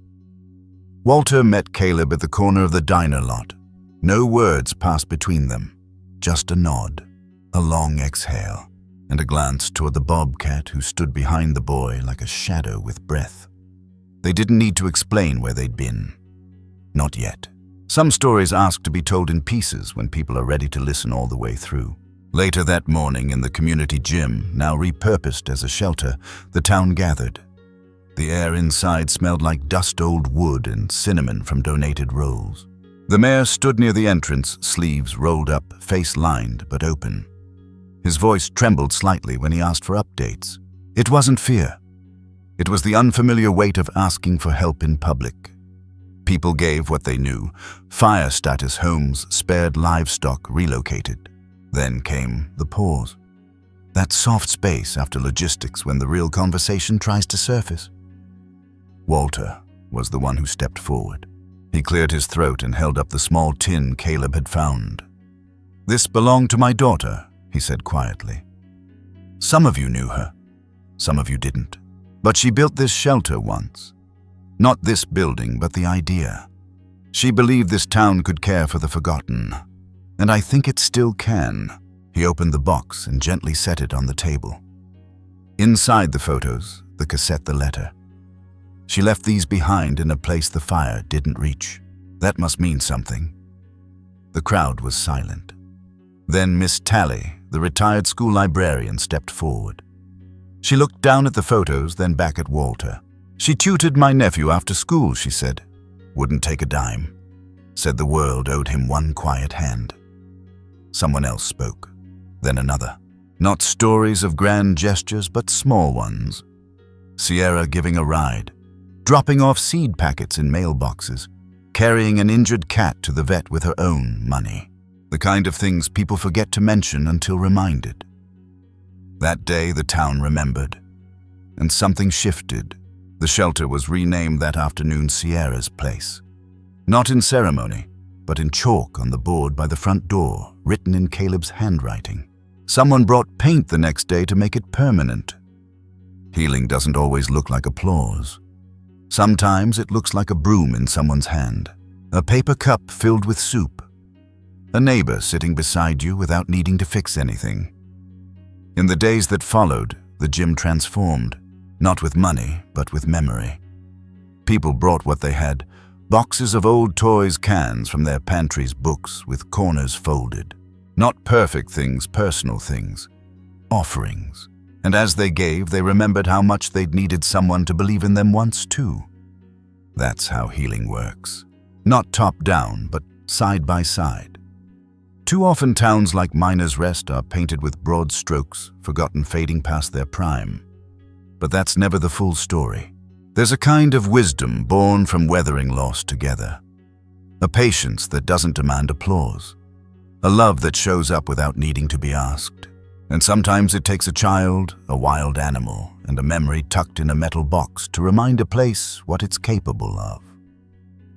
Walter met Caleb at the corner of the diner lot. No words passed between them, just a nod, a long exhale, and a glance toward the bobcat who stood behind the boy like a shadow with breath. They didn't need to explain where they'd been. Not yet. Some stories ask to be told in pieces when people are ready to listen all the way through. Later that morning in the community gym, now repurposed as a shelter, the town gathered. The air inside smelled like dust old wood and cinnamon from donated rolls. The mayor stood near the entrance, sleeves rolled up, face lined but open. His voice trembled slightly when he asked for updates. It wasn't fear. It was the unfamiliar weight of asking for help in public. People gave what they knew. Fire status homes, spared livestock, relocated. Then came the pause. That soft space after logistics when the real conversation tries to surface. Walter was the one who stepped forward. He cleared his throat and held up the small tin Caleb had found. "This belonged to my daughter," he said quietly. "Some of you knew her, some of you didn't. But she built this shelter once. Not this building, but the idea. She believed this town could care for the forgotten. And I think it still can." He opened the box and gently set it on the table. Inside the photos, the cassette, the letter. She left these behind in a place the fire didn't reach. That must mean something. The crowd was silent. Then Miss Talley, the retired school librarian, stepped forward. She looked down at the photos, then back at Walter. "She tutored my nephew after school," she said. "Wouldn't take a dime. Said the world owed him one quiet hand." Someone else spoke, then another. Not stories of grand gestures, but small ones. Sierra giving a ride, dropping off seed packets in mailboxes, carrying an injured cat to the vet with her own money. The kind of things people forget to mention until reminded. That day the town remembered, and something shifted. The shelter was renamed that afternoon Sierra's Place. Not in ceremony, but in chalk on the board by the front door, written in Caleb's handwriting. Someone brought paint the next day to make it permanent. Healing doesn't always look like applause. Sometimes it looks like a broom in someone's hand, a paper cup filled with soup, a neighbor sitting beside you without needing to fix anything. In the days that followed, the gym transformed, not with money, but with memory. People brought what they had, boxes of old toys, cans from their pantries, books with corners folded. Not perfect things, personal things, offerings. And as they gave, they remembered how much they'd needed someone to believe in them once too. That's how healing works. Not top-down, but side by side. Too often towns like Miners Rest are painted with broad strokes, forgotten, fading past their prime. But that's never the full story. There's a kind of wisdom born from weathering loss together. A patience that doesn't demand applause. A love that shows up without needing to be asked. And sometimes it takes a child, a wild animal, and a memory tucked in a metal box to remind a place what it's capable of.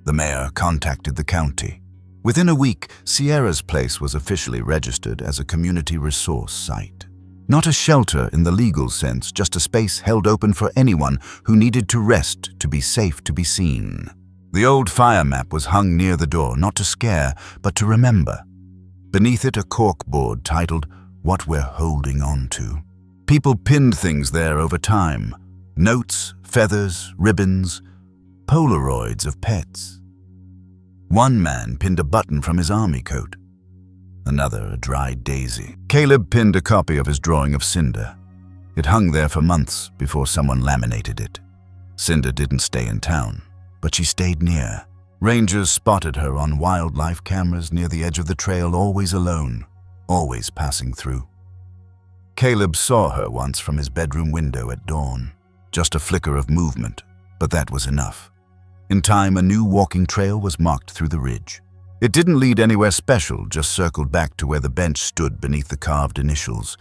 The mayor contacted the county. Within a week, Sierra's Place was officially registered as a community resource site. Not a shelter in the legal sense, just a space held open for anyone who needed to rest, to be safe, to be seen. The old fire map was hung near the door, not to scare, but to remember. Beneath it, a corkboard titled, "What We're Holding On To." People pinned things there over time. Notes, feathers, ribbons, Polaroids of pets. One man pinned a button from his army coat. Another, a dried daisy. Caleb pinned a copy of his drawing of Cinder. It hung there for months before someone laminated it. Cinder didn't stay in town, but she stayed near. Rangers spotted her on wildlife cameras near the edge of the trail, always alone, always passing through. Caleb saw her once from his bedroom window at dawn. Just a flicker of movement, but that was enough. In time, a new walking trail was marked through the ridge. It didn't lead anywhere special, just circled back to where the bench stood beneath the carved initials.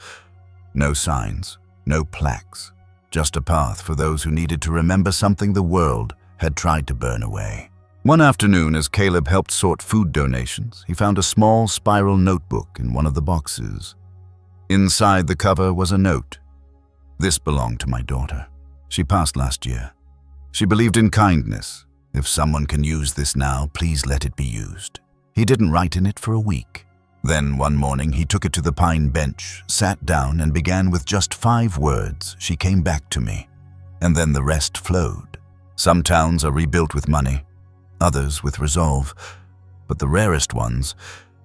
No signs, no plaques, just a path for those who needed to remember something the world had tried to burn away. One afternoon, as Caleb helped sort food donations, he found a small spiral notebook in one of the boxes. Inside the cover was a note. "This belonged to my daughter. She passed last year. She believed in kindness. If someone can use this now, please let it be used." He didn't write in it for a week. Then one morning he took it to the pine bench, sat down and began with just 5 words. "She came back to me." And then the rest flowed. Some towns are rebuilt with money, others with resolve. But the rarest ones,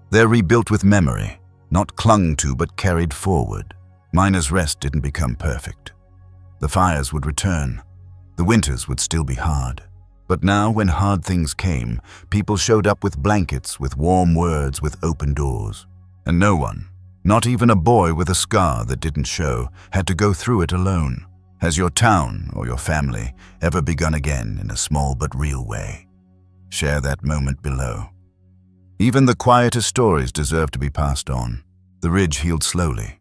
they're rebuilt with memory, not clung to but carried forward. Miner's Rest didn't become perfect. The fires would return. The winters would still be hard. But now, when hard things came, people showed up with blankets, with warm words, with open doors. And no one, not even a boy with a scar that didn't show, had to go through it alone. Has your town or your family ever begun again in a small but real way? Share that moment below. Even the quietest stories deserve to be passed on. The ridge healed slowly.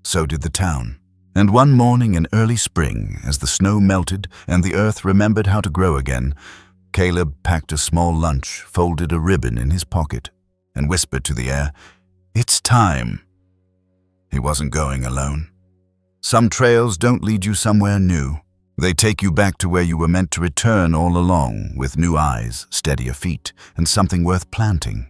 So did the town. And one morning in early spring, as the snow melted and the earth remembered how to grow again, Caleb packed a small lunch, folded a ribbon in his pocket, and whispered to the air, "It's time." He wasn't going alone. Some trails don't lead you somewhere new. They take you back to where you were meant to return all along, with new eyes, steadier feet, and something worth planting.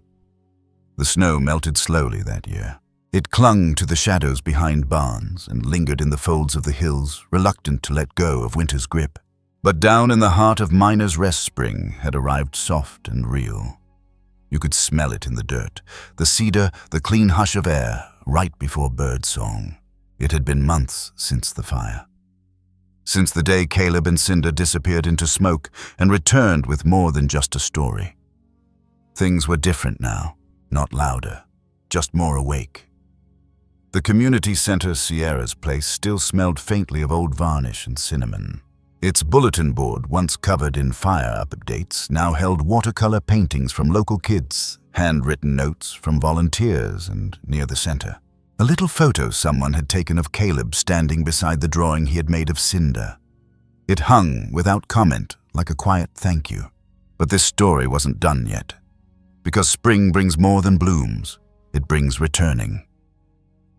The snow melted slowly that year. It clung to the shadows behind barns and lingered in the folds of the hills, reluctant to let go of winter's grip. But down in the heart of Miner's Rest spring had arrived soft and real. You could smell it in the dirt, the cedar, the clean hush of air, right before bird song. It had been months since the fire. Since the day Caleb and Cinder disappeared into smoke and returned with more than just a story. Things were different now, not louder, just more awake. The community center, Sierra's place, still smelled faintly of old varnish and cinnamon. Its bulletin board, once covered in fire updates, now held watercolor paintings from local kids, handwritten notes from volunteers, and near the center, a little photo someone had taken of Caleb standing beside the drawing he had made of Cinder. It hung without comment, like a quiet thank you. But this story wasn't done yet. Because spring brings more than blooms, it brings returning.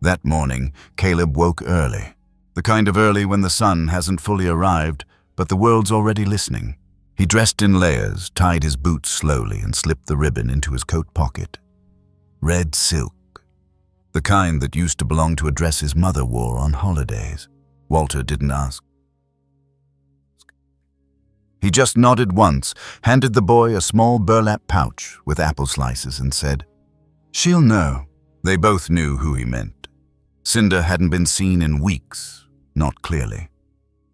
That morning, Caleb woke early. The kind of early when the sun hasn't fully arrived, but the world's already listening. He dressed in layers, tied his boots slowly, and slipped the ribbon into his coat pocket. Red silk. The kind that used to belong to a dress his mother wore on holidays. Walter didn't ask. He just nodded once, handed the boy a small burlap pouch with apple slices and said, "She'll know." They both knew who he meant. Cinder hadn't been seen in weeks, not clearly.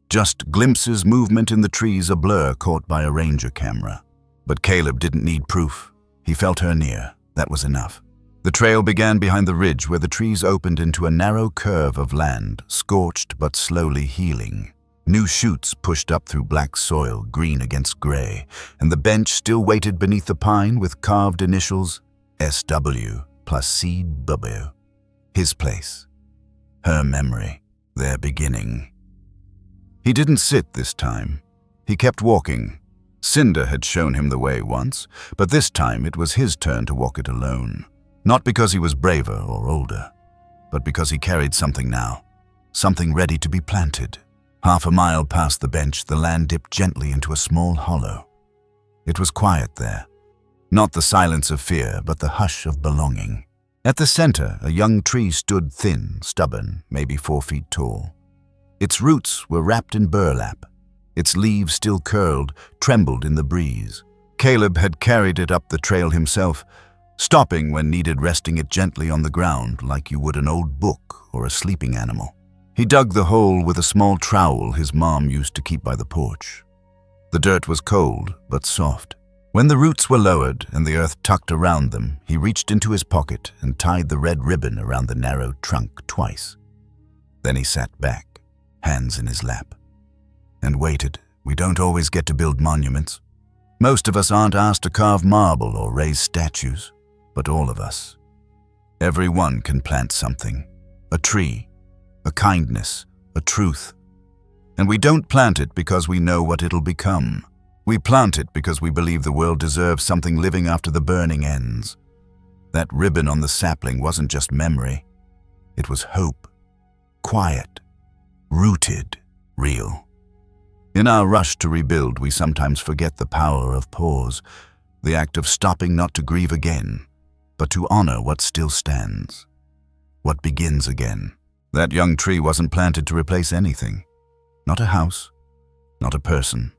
Just glimpses, movement in the trees, a blur caught by a ranger camera. But Caleb didn't need proof. He felt her near. That was enough. The trail began behind the ridge where the trees opened into a narrow curve of land, scorched but slowly healing. New shoots pushed up through black soil, green against gray, and the bench still waited beneath the pine with carved initials SW plus seed W. His place. Her memory. Their beginning. He didn't sit this time. He kept walking. Cinder had shown him the way once, but this time it was his turn to walk it alone. Not because he was braver or older, but because he carried something now. Something ready to be planted. Half a mile past the bench, the land dipped gently into a small hollow. It was quiet there. Not the silence of fear, but the hush of belonging. At the center, a young tree stood thin, stubborn, maybe 4 feet tall. Its roots were wrapped in burlap. Its leaves, still curled, trembled in the breeze. Caleb had carried it up the trail himself, stopping when needed, resting it gently on the ground like you would an old book or a sleeping animal. He dug the hole with a small trowel his mom used to keep by the porch. The dirt was cold, but soft. When the roots were lowered and the earth tucked around them, he reached into his pocket and tied the red ribbon around the narrow trunk twice. Then he sat back, hands in his lap, and waited. We don't always get to build monuments. Most of us aren't asked to carve marble or raise statues, but all of us. Everyone can plant something, a tree, a kindness, a truth. And we don't plant it because we know what it'll become. We plant it because we believe the world deserves something living after the burning ends. That ribbon on the sapling wasn't just memory. It was hope. Quiet. Rooted. Real. In our rush to rebuild, we sometimes forget the power of pause, the act of stopping not to grieve again, but to honor what still stands, what begins again. That young tree wasn't planted to replace anything. Not a house, not a person,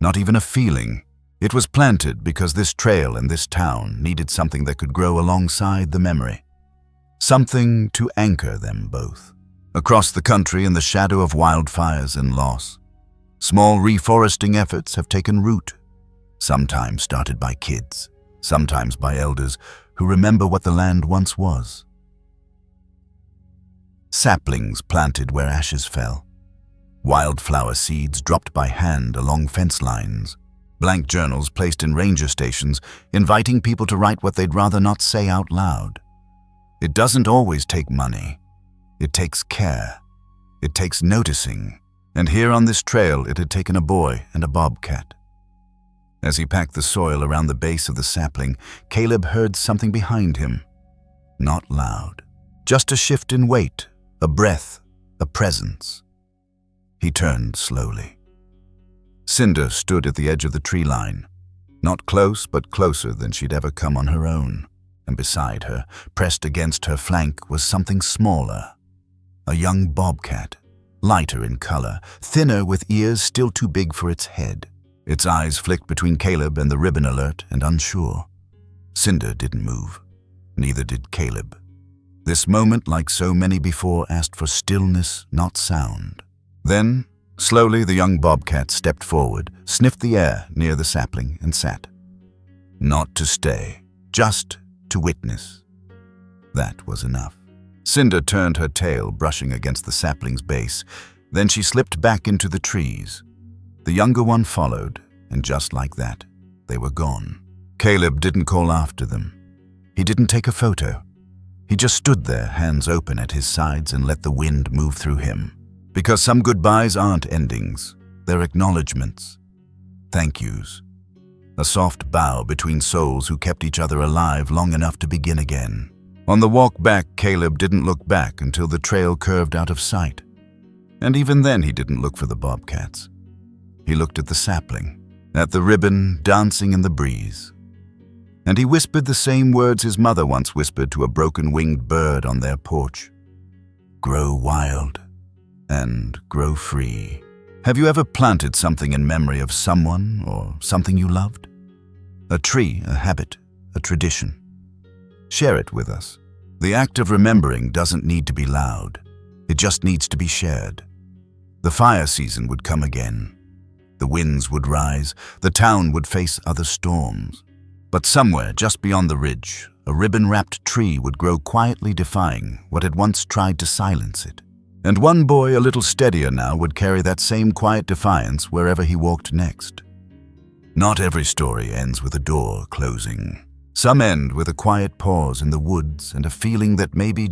not even a feeling. It was planted because this trail and this town needed something that could grow alongside the memory. Something to anchor them both. Across the country, in the shadow of wildfires and loss, small reforesting efforts have taken root, sometimes started by kids, sometimes by elders who remember what the land once was. Saplings planted where ashes fell, wildflower seeds dropped by hand along fence lines, blank journals placed in ranger stations inviting people to write what they'd rather not say out loud. It doesn't always take money. It takes care. It takes noticing. And here on this trail, it had taken a boy and a bobcat. As he packed the soil around the base of the sapling, Caleb heard something behind him. Not loud. Just a shift in weight, a breath, a presence. He turned slowly. Cinder stood at the edge of the tree line. Not close, but closer than she'd ever come on her own. And beside her, pressed against her flank, was something smaller. A young bobcat, lighter in color, thinner with ears still too big for its head. Its eyes flicked between Caleb and the ribbon alert and unsure. Cinder didn't move. Neither did Caleb. This moment, like so many before, asked for stillness, not sound. Then, slowly, the young bobcat stepped forward, sniffed the air near the sapling, and sat. Not to stay, just to witness. That was enough. Cinder turned her tail, brushing against the sapling's base. Then she slipped back into the trees. The younger one followed, and just like that, they were gone. Caleb didn't call after them. He didn't take a photo. He just stood there, hands open at his sides, and let the wind move through him. Because some goodbyes aren't endings, they're acknowledgments. Thank yous. A soft bow between souls who kept each other alive long enough to begin again. On the walk back, Caleb didn't look back until the trail curved out of sight. And even then he didn't look for the bobcats. He looked at the sapling, at the ribbon dancing in the breeze. And he whispered the same words his mother once whispered to a broken-winged bird on their porch. Grow wild and grow free. Have you ever planted something in memory of someone or something you loved? A tree, a habit, a tradition. Share it with us. The act of remembering doesn't need to be loud. It just needs to be shared. The fire season would come again. The winds would rise. The town would face other storms. But somewhere just beyond the ridge, a ribbon-wrapped tree would grow quietly, defying what had once tried to silence it. And one boy, a little steadier now, would carry that same quiet defiance wherever he walked next. Not every story ends with a door closing. Some end with a quiet pause in the woods and a feeling that maybe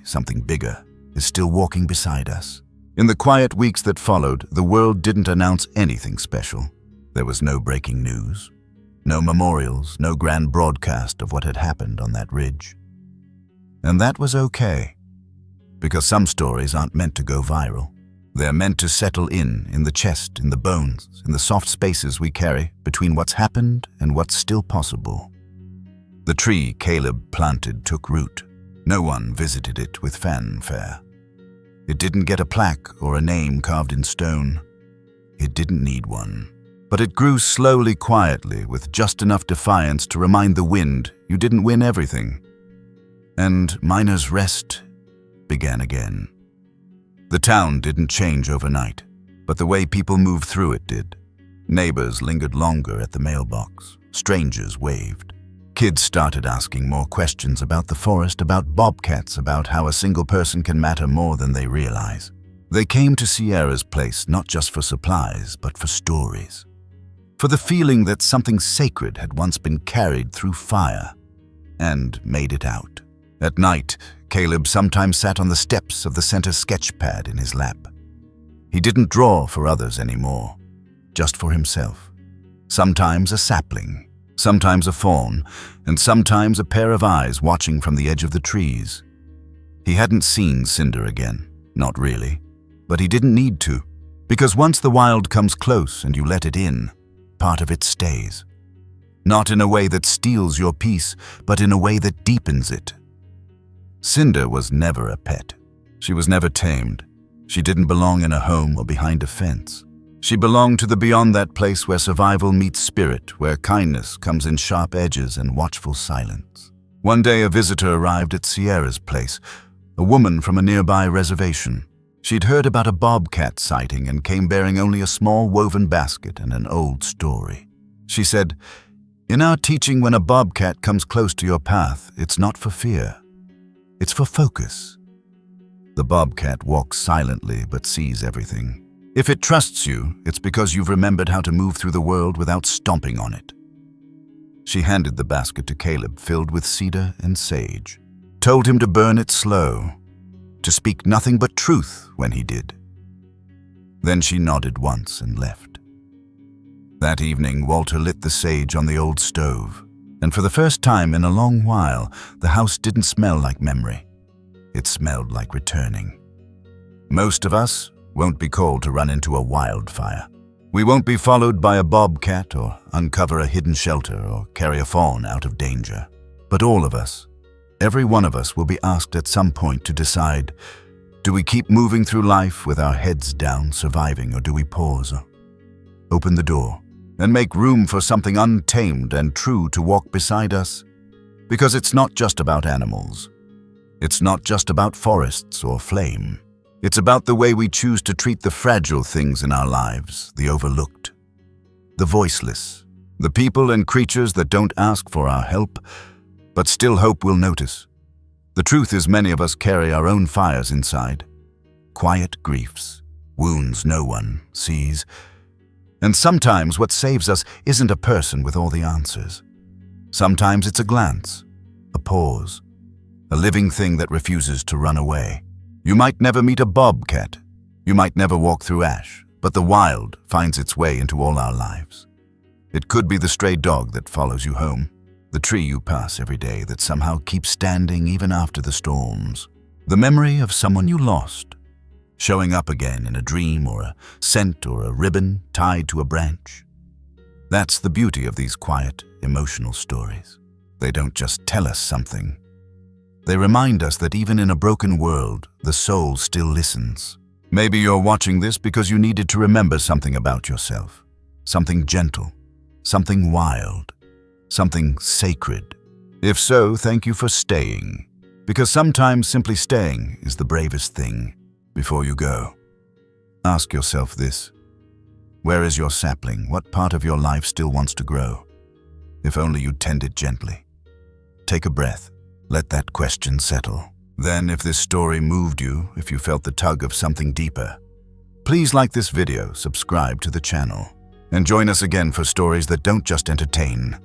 something bigger is still walking beside us. In the quiet weeks that followed, the world didn't announce anything special. There was no breaking news, no memorials, no grand broadcast of what had happened on that ridge. And that was okay, because some stories aren't meant to go viral. They're meant to settle in the chest, in the bones, in the soft spaces we carry between what's happened and what's still possible. The tree Caleb planted took root. No one visited it with fanfare. It didn't get a plaque or a name carved in stone. It didn't need one. But it grew slowly, quietly, with just enough defiance to remind the wind you didn't win everything. And Miner's Rest began again. The town didn't change overnight, but the way people moved through it did. Neighbors lingered longer at the mailbox. Strangers waved. Kids started asking more questions about the forest, about bobcats, about how a single person can matter more than they realize. They came to Sierra's place not just for supplies, but for stories. For the feeling that something sacred had once been carried through fire and made it out. At night, Caleb sometimes sat on the steps of the center sketch pad in his lap. He didn't draw for others anymore, just for himself. Sometimes a sapling, sometimes a fawn, and sometimes a pair of eyes watching from the edge of the trees. He hadn't seen Cinder again, not really, but he didn't need to, because once the wild comes close and you let it in, part of it stays. Not in a way that steals your peace, but in a way that deepens it. Cinder was never a pet. She was never tamed. She didn't belong in a home or behind a fence. She belonged to the beyond, that place where survival meets spirit, where kindness comes in sharp edges and watchful silence. One day a visitor arrived at Sierra's place, a woman from a nearby reservation. She'd heard about a bobcat sighting and came bearing only a small woven basket and an old story. She said, "In our teaching, when a bobcat comes close to your path, it's not for fear. It's for focus. The bobcat walks silently but sees everything. If it trusts you, it's because you've remembered how to move through the world without stomping on it." She handed the basket to Caleb, filled with cedar and sage, told him to burn it slow, to speak nothing but truth when he did. Then she nodded once and left. That evening, Walter lit the sage on the old stove, and for the first time in a long while, the house didn't smell like memory. It smelled like returning. Most of us won't be called to run into a wildfire. We won't be followed by a bobcat or uncover a hidden shelter or carry a fawn out of danger. But all of us, every one of us, will be asked at some point to decide, do we keep moving through life with our heads down, surviving, or do we pause, open the door, and make room for something untamed and true to walk beside us? Because it's not just about animals. It's not just about forests or flame. It's about the way we choose to treat the fragile things in our lives, the overlooked, the voiceless, the people and creatures that don't ask for our help, but still hope we'll notice. The truth is, many of us carry our own fires inside, quiet griefs, wounds no one sees. And sometimes what saves us isn't a person with all the answers. Sometimes it's a glance, a pause, a living thing that refuses to run away. You might never meet a bobcat, you might never walk through ash, but the wild finds its way into all our lives. It could be the stray dog that follows you home, the tree you pass every day that somehow keeps standing even after the storms, the memory of someone you lost, showing up again in a dream or a scent or a ribbon tied to a branch. That's the beauty of these quiet, emotional stories. They don't just tell us something. They remind us that even in a broken world, the soul still listens. Maybe you're watching this because you needed to remember something about yourself, something gentle, something wild, something sacred. If so, thank you for staying, because sometimes simply staying is the bravest thing. Before you go, ask yourself this: where is your sapling? What part of your life still wants to grow? If only you'd tend it gently. Take a breath. Let that question settle. Then, if this story moved you, if you felt the tug of something deeper, please like this video, subscribe to the channel, and join us again for stories that don't just entertain,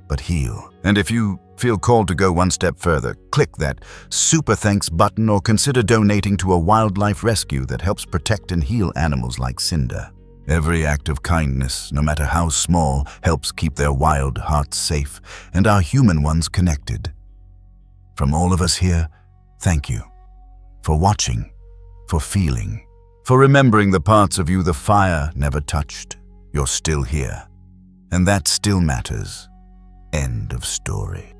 but heal. And if you feel called to go one step further, click that super thanks button or consider donating to a wildlife rescue that helps protect and heal animals like Cinder. Every act of kindness, no matter how small, helps keep their wild hearts safe and our human ones connected. From all of us here, thank you for watching, for feeling, for remembering the parts of you the fire never touched. You're still here, and that still matters. End of story.